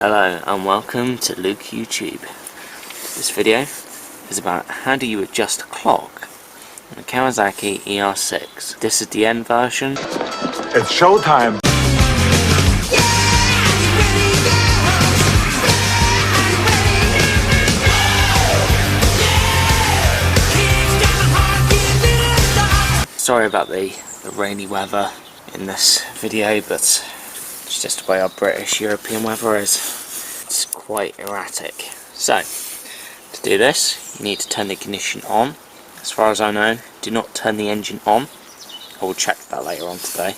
Hello and welcome to Luke YouTube. This video is about how do you adjust a clock on a Kawasaki ER6. This is the N version. It's showtime! Sorry about the rainy weather in this video, but it's just the way our British European weather is. It's quite erratic. So, to do this, you need to turn the ignition on. As far as I know, do not turn the engine on. I will check that later on today.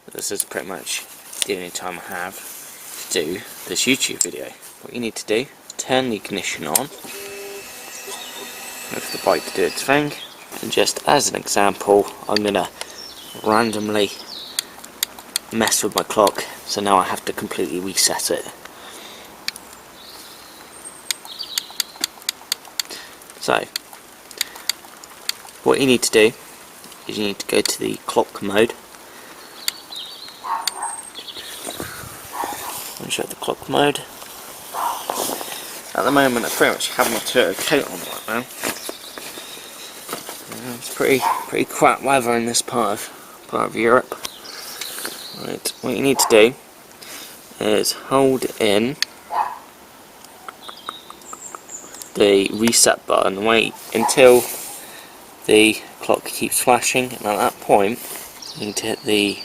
But this is pretty much the only time I have to do this YouTube video. What you need to do, turn the ignition on. Wait for the bike to do its thing. And just as an example, I'm going to randomly mess with my clock, so now I have to completely reset it. So, what you need to do is you need to go to the clock mode. I'll show the clock mode. At the moment I pretty much have my Toyota coat on right now. It's pretty crap weather in this part of Europe. Right, what you need to do is hold in the reset button and wait until the clock keeps flashing, and at that point you need to hit the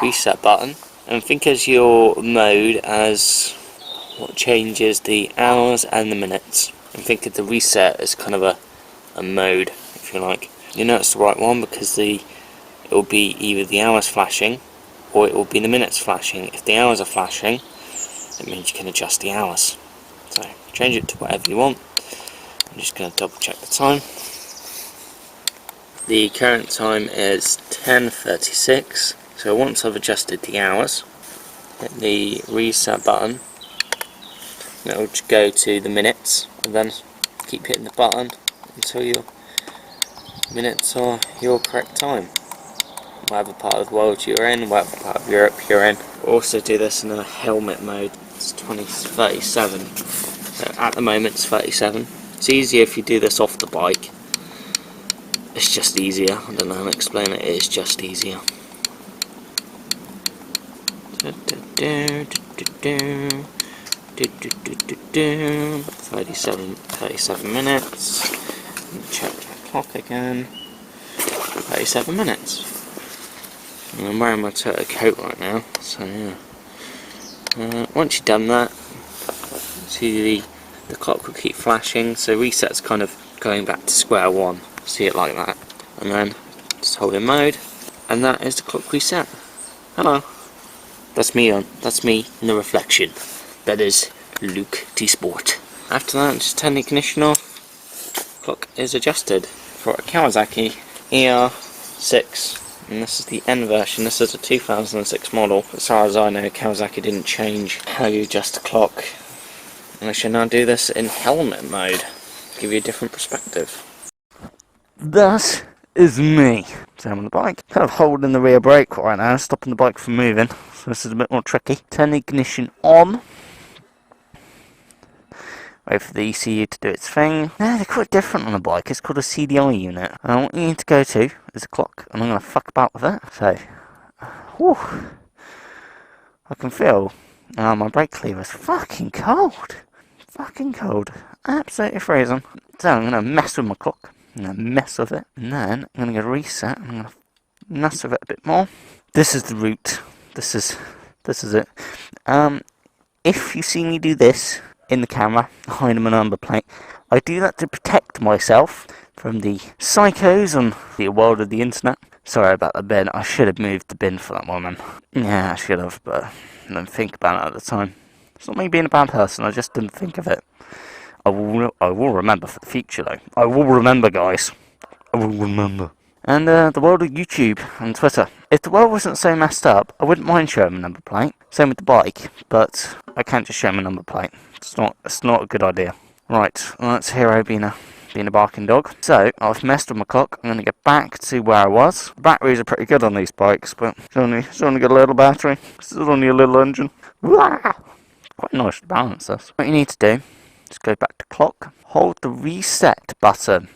reset button and think as your mode as what changes the hours and the minutes, and think of the reset as kind of a mode, if you like. You know it's the right one because it will be either the hours flashing or it will be the minutes flashing. If the hours are flashing, it means you can adjust the hours. So change it to whatever you want. I'm just going to double check the time. The current time is 10:36. So once I've adjusted the hours, hit the reset button, and it will just go to the minutes, and then keep hitting the button until your minutes are your correct time. Whatever part of the world you're in, whatever part of Europe you're in. Also do this in a helmet mode. It's 37. So at the moment it's 37. It's easier if you do this off the bike. It's just easier. I don't know how to explain it. It is just easier. 37 minutes. Check the clock again. 37 minutes. And I'm wearing my Toyota coat right now, so yeah. Once you've done that, see the clock will keep flashing, so reset's kind of going back to square one. See it like that. And then just hold in mode, and that is the clock reset. Hello. That's me in the reflection. That is Luke T Sport. After that, just turn the ignition off. Clock is adjusted for a Kawasaki ER6, and this is the N version. This is a 2006 model. As far as I know, Kawasaki didn't change how you adjust the clock. And I should now do this in helmet mode, give you a different perspective. That is me. So I'm on the bike, kind of holding the rear brake right now, stopping the bike from moving. So this is a bit more tricky. Turn the ignition on. Wait for the ECU to do its thing. Yeah, they're quite different on a bike. It's called a CDI unit. And what you need to go to is a clock, and I'm going to fuck about with it. So, whew, I can feel my brake lever is fucking cold. Fucking cold. Absolutely freezing. So I'm going to mess with my clock. I'm going to mess with it. And then I'm going to go reset. I'm going to mess with it a bit more. This is the route. This is it. If you see me do this in the camera, hiding my number plate, I do that to protect myself from the psychos on the world of the internet. Sorry about the bin. I should have moved the bin for that one, man. Yeah, I should have, but I didn't think about it at the time. It's not me being a bad person, I just didn't think of it. I will remember for the future, though. I will remember, guys. I will remember. And the world of YouTube and Twitter. If the world wasn't so messed up, I wouldn't mind showing my number plate. Same with the bike, but I can't just show my number plate. It's not a good idea. Right, well, that's Hero being a barking dog. So, I've messed with my clock. I'm going to get back to where I was. The batteries are pretty good on these bikes, but it's only got a little battery. It's only a little engine. quite nice to balance this. What you need to do is go back to clock, hold the reset button,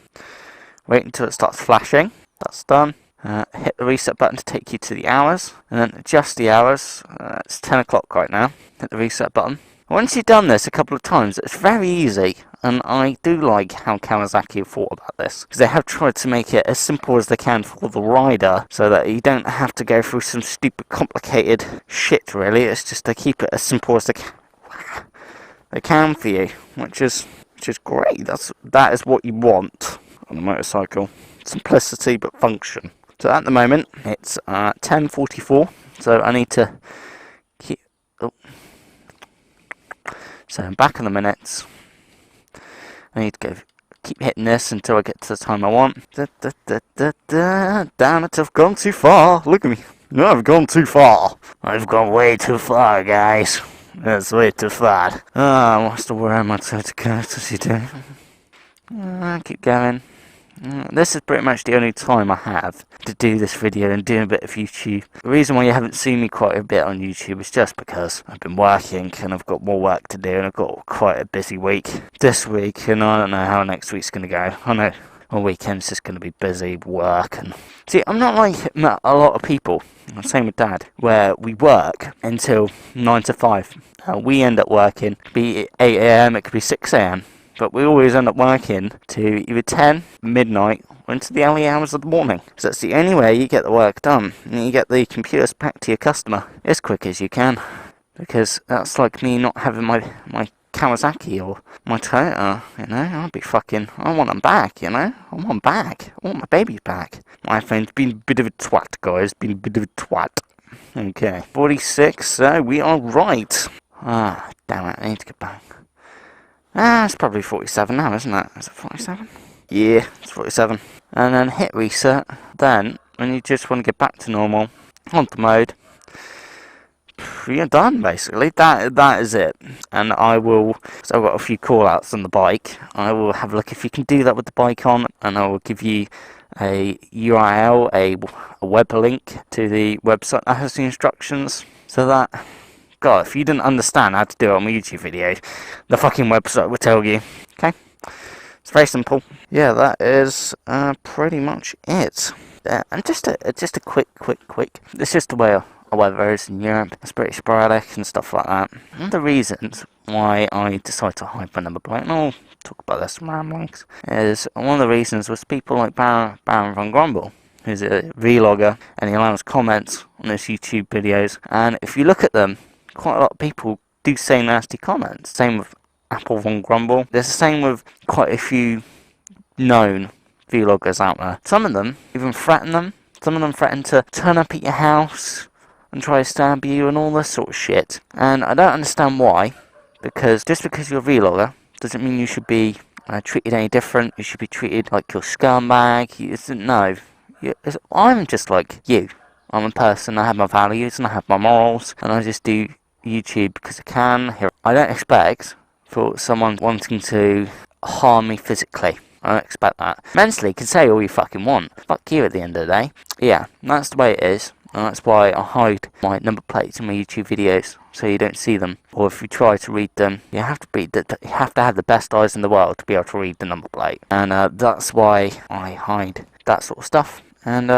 wait until it starts flashing. That's done. Hit the reset button to take you to the hours, and then adjust the hours. It's 10 o'clock right now. Hit the reset button. Once you've done this a couple of times, it's very easy, and I do like how Kawasaki have thought about this, because they have tried to make it as simple as they can for the rider, so that you don't have to go through some stupid complicated shit really. It's just they keep it as simple as they can for you, which is great. That is what you want on a motorcycle. Simplicity but function. So at the moment it's 10:44, so I need to keep. So I'm back in the minutes. I need to keep hitting this until I get to the time I want. Damn it, I've gone too far. Look at me. No, I've gone too far. I've gone way too far, guys. That's way too far. What's the word I'm going to go? What's he doing? Keep going. This is pretty much the only time I have to do this video and do a bit of YouTube. The reason why you haven't seen me quite a bit on YouTube is just because I've been working and I've got more work to do, and I've got quite a busy week this week, and I don't know how next week's going to go. I know my weekend's just going to be busy work. And see, I'm not like a lot of people, same with Dad, where we work until 9 to 5. We end up working, it could be 8 AM, it could be 6 AM. But we always end up working to either 10, midnight, or into the early hours of the morning. So that's the only way you get the work done. And you get the computers back to your customer as quick as you can. Because that's like me not having my Kawasaki or my Toyota, you know. I want them back, you know. I want them back. I want my babies back. My iPhone's been a bit of a twat, guys. Been a bit of a twat. Okay. 46, so we are right. Damn it, I need to get back. It's probably 47 now, isn't it? Is it 47? Yeah, it's 47. And then hit reset. Then, when you just want to get back to normal, onto mode, you're done, basically. That is it. And I will, so I've got a few call-outs on the bike. I will have a look if you can do that with the bike on, and I will give you a URL, a web link to the website that has the instructions, so that... God, if you didn't understand how to do it on my YouTube video, the fucking website will tell you. Okay? It's very simple. Yeah, that is pretty much it. And just a quick. It's just the way our weather is in Europe. It's pretty sporadic and stuff like that. One of the reasons why I decided to hide my number plate, and I'll talk about this in ramblings, is one of the reasons was people like Baron von Grumble, who's a vlogger, and he allows comments on his YouTube videos. And if you look at them, quite a lot of people do say nasty comments. Same with Apple Von Grumble. There's the same with quite a few known vloggers out there. Some of them even threaten them. Some of them threaten to turn up at your house and try to stab you and all this sort of shit. And I don't understand why. Because just because you're a vlogger doesn't mean you should be treated any different. You should be treated like you're a scumbag. No. I'm just like you. I'm a person, I have my values and I have my morals, and I just do YouTube because I can. I don't expect for someone wanting to harm me physically. I don't expect that. Mentally, you can say all you fucking want. Fuck you at the end of the day. Yeah, that's the way it is. And that's why I hide my number plates in my YouTube videos, so you don't see them. Or if you try to read them, you have to have the best eyes in the world to be able to read the number plate. And that's why I hide that sort of stuff. And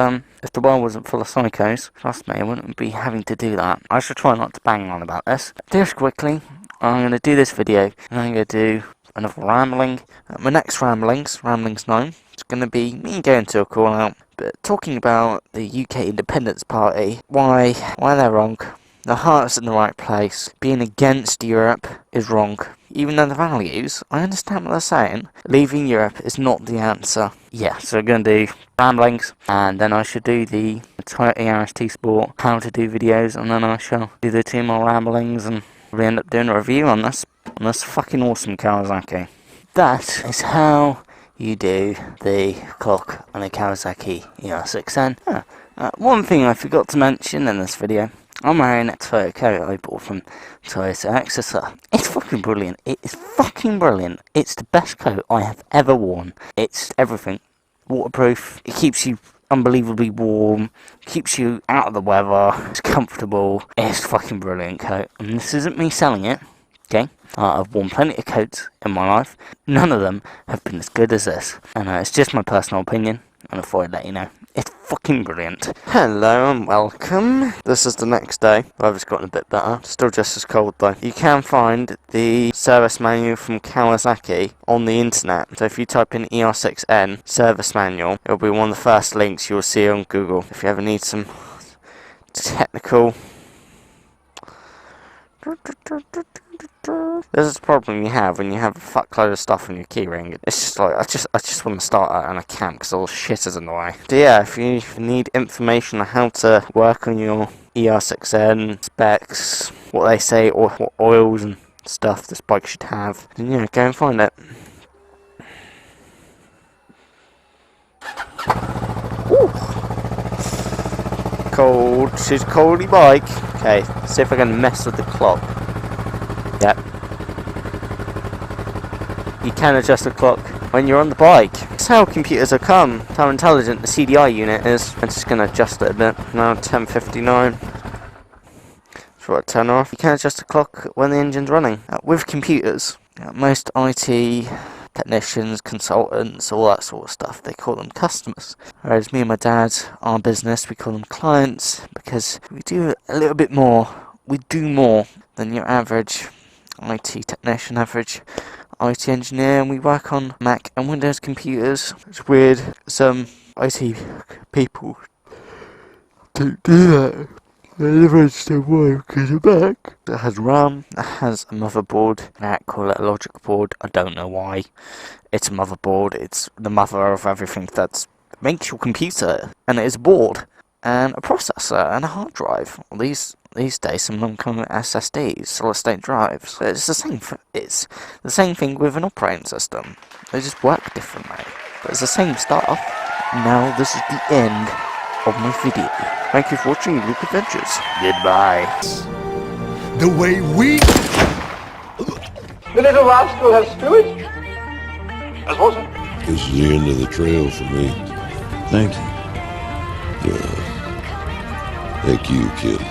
if the world wasn't full of psychos, trust me, I wouldn't be having to do that. I should try not to bang on about this. Just quickly, I'm going to do this video, and I'm going to do another rambling. My next ramblings 9, it's going to be me going to a call out, but talking about the UK Independence Party, why they're wrong. The heart's in the right place. Being against Europe is wrong. Even though the values, I understand what they're saying. Leaving Europe is not the answer. Yeah, so we're going to do ramblings, and then I should do the Toyota ER6 Sport, how to do videos, and then I shall do the 2 more ramblings, and we end up doing a review on this fucking awesome Kawasaki. That is how you do the clock on a Kawasaki ER6N. One thing I forgot to mention in this video. I'm wearing a Toyota coat I bought from Toyota Exeter. It's fucking brilliant. It is fucking brilliant. It's the best coat I have ever worn. It's everything. Waterproof. It keeps you unbelievably warm. Keeps you out of the weather. It's comfortable. It's a fucking brilliant coat. And this isn't me selling it. Okay, I've worn plenty of coats in my life. None of them have been as good as this. And it's just my personal opinion, and I thought I'd let you know. It's fucking brilliant. Hello and welcome. This is the next day. Weather's gotten a bit better. Still just as cold though. You can find the service manual from Kawasaki on the internet. So if you type in ER6N service manual, it'll be one of the first links you'll see on Google. If you ever need some technical... This is the problem you have when you have a fuckload of stuff on your keyring. It's just like, I just want to start it and I can't because all the shit is in the way. So yeah, if you need information on how to work on your ER6N specs, what they say, or what oils and stuff this bike should have, then yeah, go and find it. Woo. Cold, she's a coldy bike. Okay, see if I can mess with the clock. Yep. You can adjust the clock when you're on the bike. That's how computers have come. That's how intelligent the CDI unit is. I'm just going to adjust it a bit. Now 10:59. So I turn off. You can adjust the clock when the engine's running. With computers, most IT technicians, consultants, all that sort of stuff, they call them customers. Whereas me and my dad, our business, we call them clients because we do a little bit more. We do more than your average IT technician, average IT engineer, and we work on Mac and Windows computers. It's weird, some IT people don't do that. They never understand why, because a Mac that has RAM, it has a motherboard, I call it a logic board, I don't know why. It's a motherboard, it's the mother of everything that makes your computer, and it is a board, and a processor, and a hard drive. Well, these days, some of them come with SSDs, solid-state drives. It's the same thing with an operating system. They just work differently, but it's the same stuff. Now this is the end of my video. Thank you for watching Luke Adventures. Goodbye. The way we... The little rascal has spewed. As was it? This is the end of the trail for me. Thank you. Yeah. Thank you, kid.